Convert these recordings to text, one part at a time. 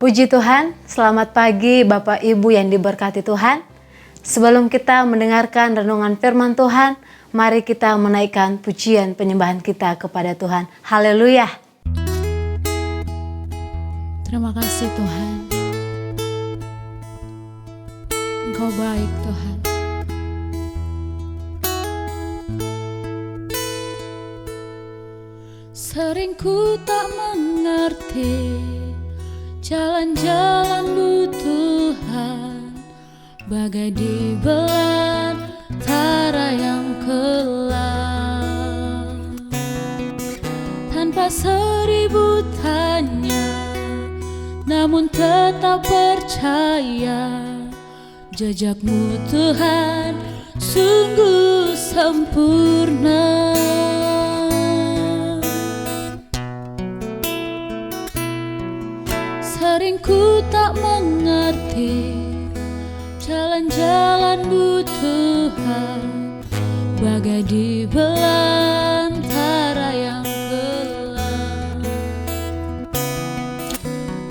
Puji Tuhan, selamat pagi Bapak Ibu yang diberkati Tuhan. Sebelum kita mendengarkan renungan firman Tuhan, mari kita menaikkan pujian penyembahan kita kepada Tuhan. Haleluya. Terima kasih Tuhan. Engkau baik Tuhan. Sering ku tak mengerti jalan-jalan-Mu Tuhan, bagai di belantara yang kelam. Tanpa seribu tanya, namun tetap percaya, jejak-Mu Tuhan sungguh sempurna. Sering ku tak mengerti jalan-jalan-Mu Tuhan, bagai di belantara yang gelap.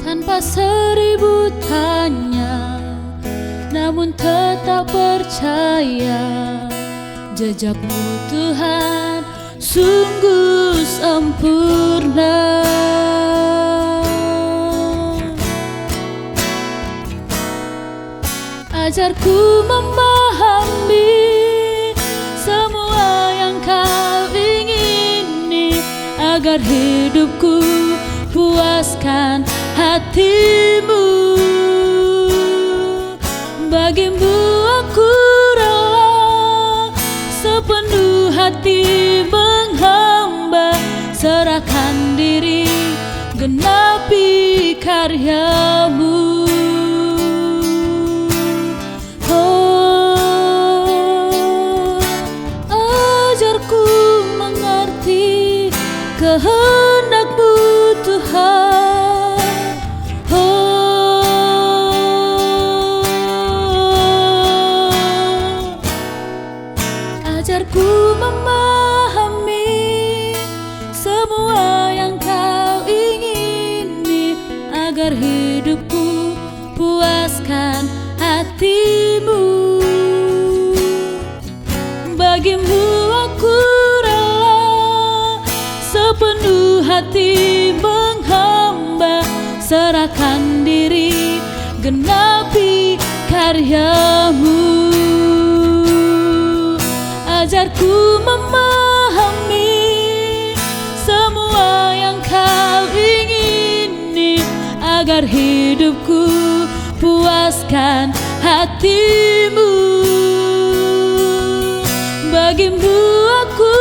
Tanpa seribu tanya, namun tetap percaya, jejak-Mu Tuhan sungguh sempurna. Ajarku memahami semua yang Kau ingini, agar hidupku puaskan hati-Mu. Bagimu aku rela sepenuh hati menghamba, serahkan diri genapi karya-Mu. Kehendak-Mu Tuhan, ajarku memahami semua yang Kau ingini, agar hidupku puaskan hati-Mu. Bagimu aku sepenuh hati menghamba, serahkan diri genapi karya-Mu. Ajarku memahami semua yang Kau ingini, agar hidupku puaskan hati-Mu. Bagimu aku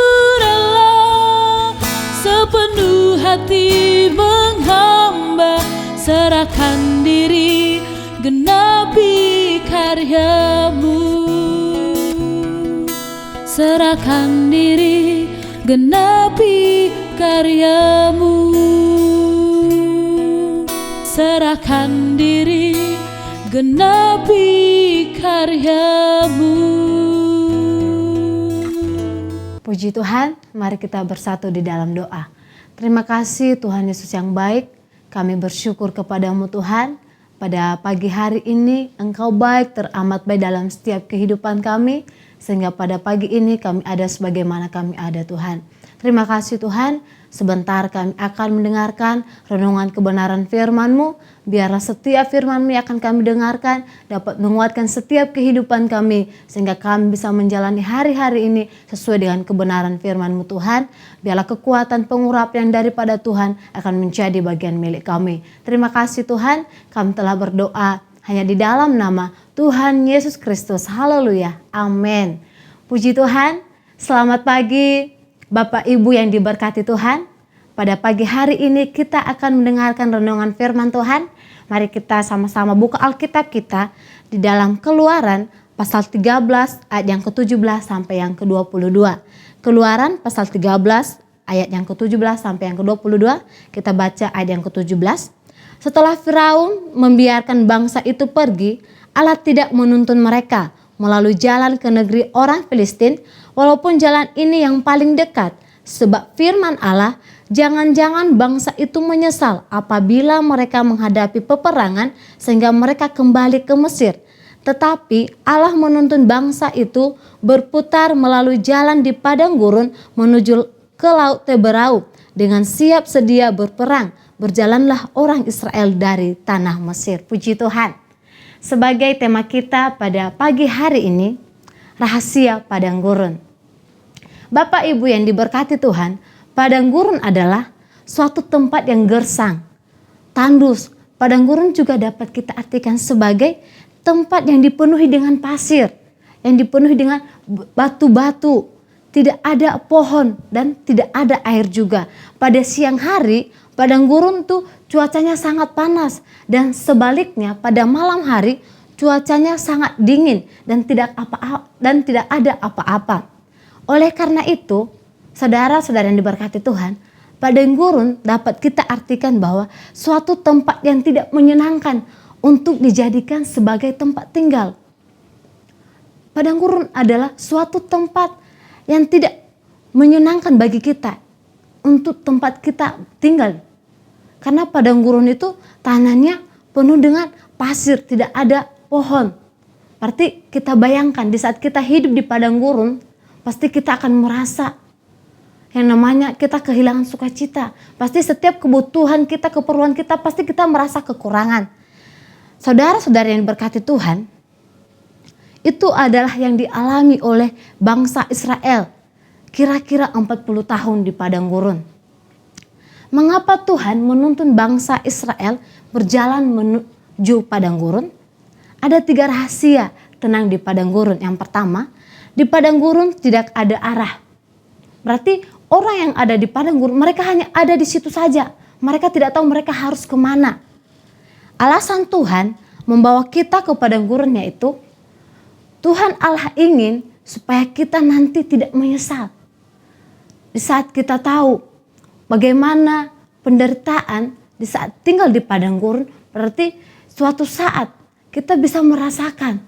sepenuh hati menghamba, serahkan diri genapi karya-Mu. Serahkan diri genapi karya-Mu. Serahkan diri genapi karya-Mu. Puji Tuhan, mari kita bersatu di dalam doa. Terima kasih Tuhan Yesus yang baik, kami bersyukur kepada-Mu Tuhan. Pada pagi hari ini Engkau baik, teramat baik dalam setiap kehidupan kami, sehingga pada pagi ini kami ada sebagaimana kami ada Tuhan. Terima kasih Tuhan, sebentar kami akan mendengarkan renungan kebenaran firman-Mu. Biarlah setiap firman-Mu yang akan kami dengarkan dapat menguatkan setiap kehidupan kami, sehingga kami bisa menjalani hari-hari ini sesuai dengan kebenaran firman-Mu Tuhan. Biarlah kekuatan pengurapan daripada Tuhan akan menjadi bagian milik kami. Terima kasih Tuhan, kami telah berdoa hanya di dalam nama Tuhan Yesus Kristus. Haleluya, amin. Puji Tuhan, selamat pagi Bapak Ibu yang diberkati Tuhan. Pada pagi hari ini kita akan mendengarkan renungan firman Tuhan. Mari kita sama-sama buka Alkitab kita di dalam Keluaran pasal 13 ayat yang ke-17 sampai yang ke-22. Keluaran pasal 13 ayat yang ke-17 sampai yang ke-22. Kita baca ayat yang ke-17. Setelah Firaun membiarkan bangsa itu pergi, Allah tidak menuntun mereka melalui jalan ke negeri orang Filistin, walaupun jalan ini yang paling dekat, Sebab firman Allah, jangan-jangan bangsa itu menyesal apabila mereka menghadapi peperangan sehingga mereka kembali ke Mesir. Tetapi Allah menuntun bangsa itu berputar melalui jalan di padang gurun menuju ke laut Teberau. Dengan siap sedia berperang, berjalanlah orang Israel dari tanah Mesir. Puji Tuhan. Sebagai tema kita pada pagi hari ini, rahasia padang gurun. Bapak Ibu yang diberkati Tuhan, padang gurun adalah suatu tempat yang gersang, tandus. Padang gurun juga dapat kita artikan sebagai tempat yang dipenuhi dengan pasir, yang dipenuhi dengan batu-batu, tidak ada pohon dan tidak ada air juga. Pada siang hari, padang gurun tuh cuacanya sangat panas, dan sebaliknya pada malam hari cuacanya sangat dingin dan tidak ada apa-apa. Oleh karena itu, saudara-saudara yang diberkati Tuhan, padang gurun dapat kita artikan bahwa suatu tempat yang tidak menyenangkan untuk dijadikan sebagai tempat tinggal. Padang gurun adalah suatu tempat yang tidak menyenangkan bagi kita untuk tempat kita tinggal. Karena padang gurun itu tanahnya penuh dengan pasir, tidak ada pohon. Berarti kita bayangkan di saat kita hidup di padang gurun, pasti kita akan merasa yang namanya kita kehilangan sukacita. Pasti setiap kebutuhan kita, keperluan kita, pasti kita merasa kekurangan. Saudara-saudara yang berkati Tuhan, itu adalah yang dialami oleh bangsa Israel kira-kira 40 tahun di padang gurun. Mengapa Tuhan menuntun bangsa Israel berjalan menuju padang gurun? Ada 3 rahasia tenang di padang gurun. Yang pertama, di padang gurun tidak ada arah. Berarti orang yang ada di padang gurun, mereka hanya ada di situ saja. Mereka tidak tahu mereka harus kemana. Alasan Tuhan membawa kita ke padang gurun yaitu Tuhan Allah ingin supaya kita nanti tidak menyesal. Di saat kita tahu bagaimana penderitaan di saat tinggal di padang gurun, berarti suatu saat kita bisa merasakan.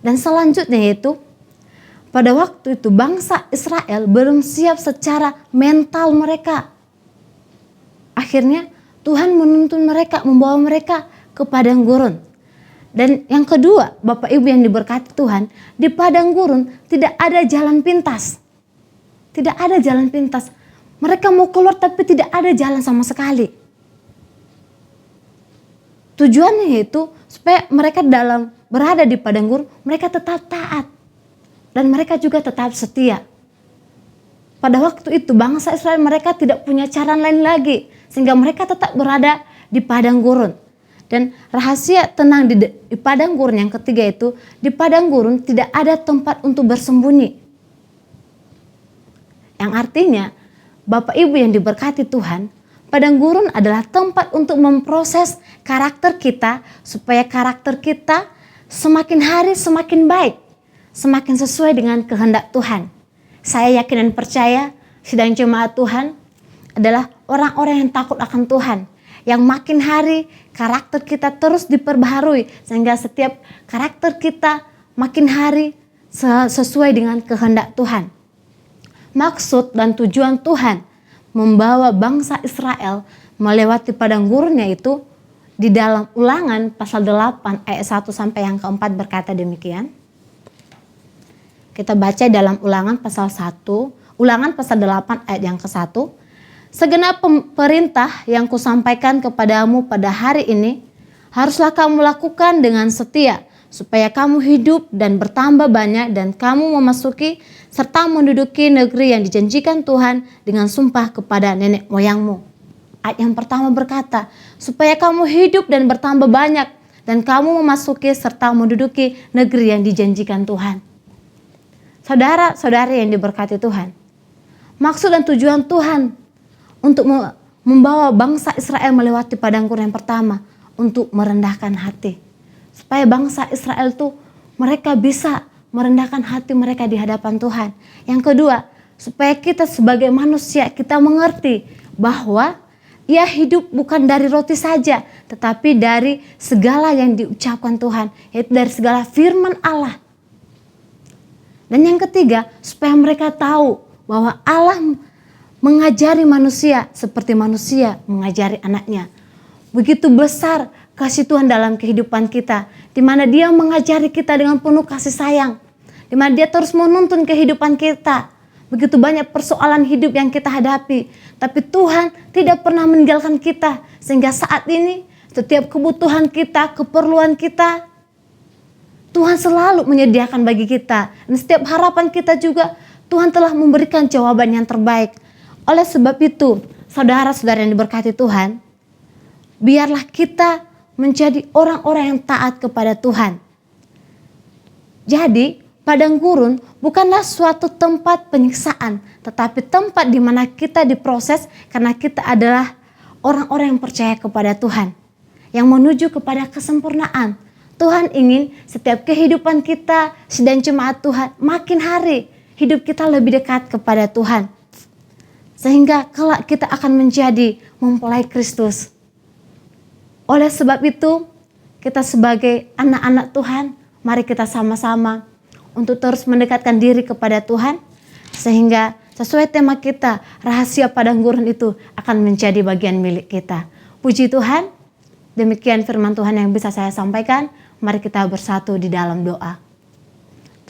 Dan selanjutnya yaitu pada waktu itu bangsa Israel belum siap secara mental mereka. Akhirnya Tuhan menuntun mereka, membawa mereka ke padang gurun. Dan yang kedua, Bapak Ibu yang diberkati Tuhan, di padang gurun tidak ada jalan pintas. Tidak ada jalan pintas. Mereka mau keluar tapi tidak ada jalan sama sekali. Tujuannya yaitu supaya mereka berada di padang gurun, mereka tetap taat. Dan mereka juga tetap setia. Pada waktu itu bangsa Israel mereka tidak punya cara lain lagi. Sehingga mereka tetap berada di padang gurun. Dan rahasia tenang di padang gurun yang ketiga itu, di padang gurun tidak ada tempat untuk bersembunyi. Yang artinya, Bapak Ibu yang diberkati Tuhan, padang gurun adalah tempat untuk memproses karakter kita supaya karakter kita semakin hari semakin baik. Semakin sesuai dengan kehendak Tuhan. Saya yakin dan percaya sidang jemaat Tuhan adalah orang-orang yang takut akan Tuhan. Yang makin hari karakter kita terus diperbaharui. Sehingga setiap karakter kita makin hari sesuai dengan kehendak Tuhan. Maksud dan tujuan Tuhan membawa bangsa Israel melewati padang gurun yaitu di dalam Ulangan pasal 8 ayat 1 sampai yang keempat berkata demikian. Kita baca dalam Ulangan pasal 1, Ulangan pasal 8 ayat yang ke-1. Segenap perintah yang kusampaikan kepadamu pada hari ini, haruslah kamu lakukan dengan setia, supaya kamu hidup dan bertambah banyak dan kamu memasuki serta menduduki negeri yang dijanjikan Tuhan dengan sumpah kepada nenek moyangmu. Ayat yang pertama berkata, supaya kamu hidup dan bertambah banyak dan kamu memasuki serta menduduki negeri yang dijanjikan Tuhan. Saudara-saudari yang diberkati Tuhan, maksud dan tujuan Tuhan untuk membawa bangsa Israel melewati padang gurun yang pertama untuk merendahkan hati. Supaya bangsa Israel itu mereka bisa merendahkan hati mereka di hadapan Tuhan. Yang kedua, supaya kita sebagai manusia kita mengerti bahwa ia hidup bukan dari roti saja, tetapi dari segala yang diucapkan Tuhan, yaitu dari segala firman Allah. Dan yang ketiga, supaya mereka tahu bahwa Allah mengajari manusia seperti manusia mengajari anaknya. Begitu besar kasih Tuhan dalam kehidupan kita, di mana Dia mengajari kita dengan penuh kasih sayang, di mana Dia terus menuntun kehidupan kita. Begitu banyak persoalan hidup yang kita hadapi, tapi Tuhan tidak pernah meninggalkan kita, sehingga saat ini setiap kebutuhan kita, keperluan kita, Tuhan selalu menyediakan bagi kita. Dan setiap harapan kita juga Tuhan telah memberikan jawaban yang terbaik. Oleh sebab itu, saudara-saudara yang diberkati Tuhan, biarlah kita menjadi orang-orang yang taat kepada Tuhan. Jadi, padang gurun bukanlah suatu tempat penyiksaan, tetapi tempat di mana kita diproses karena kita adalah orang-orang yang percaya kepada Tuhan, yang menuju kepada kesempurnaan. Tuhan ingin setiap kehidupan kita sedang jemaat Tuhan makin hari hidup kita lebih dekat kepada Tuhan. Sehingga kelak kita akan menjadi mempelai Kristus. Oleh sebab itu, kita sebagai anak-anak Tuhan, mari kita sama-sama untuk terus mendekatkan diri kepada Tuhan. Sehingga sesuai tema kita, rahasia padang gurun itu akan menjadi bagian milik kita. Puji Tuhan, demikian firman Tuhan yang bisa saya sampaikan. Mari kita bersatu di dalam doa.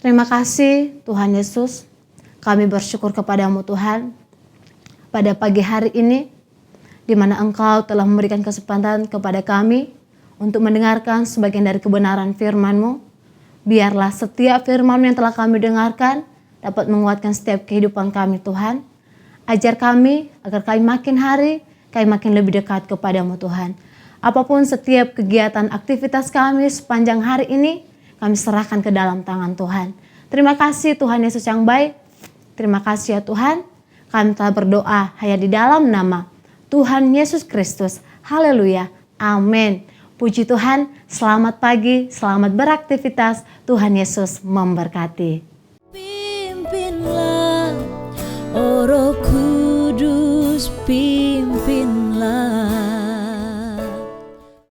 Terima kasih Tuhan Yesus, kami bersyukur kepadamu Tuhan, pada pagi hari ini, di mana Engkau telah memberikan kesempatan kepada kami untuk mendengarkan sebagian dari kebenaran firman-Mu. Biarlah setiap firman yang telah kami dengarkan dapat menguatkan setiap kehidupan kami Tuhan. Ajar kami agar kami makin hari, kami makin lebih dekat kepadamu Tuhan. Apapun setiap kegiatan aktivitas kami sepanjang hari ini, kami serahkan ke dalam tangan Tuhan. Terima kasih Tuhan Yesus yang baik. Terima kasih ya Tuhan. Kami telah berdoa hanya di dalam nama Tuhan Yesus Kristus. Haleluya. Amin. Puji Tuhan. Selamat pagi, selamat beraktivitas. Tuhan Yesus memberkati. Pimpinlah, oh Roh Kudus, pimpinlah.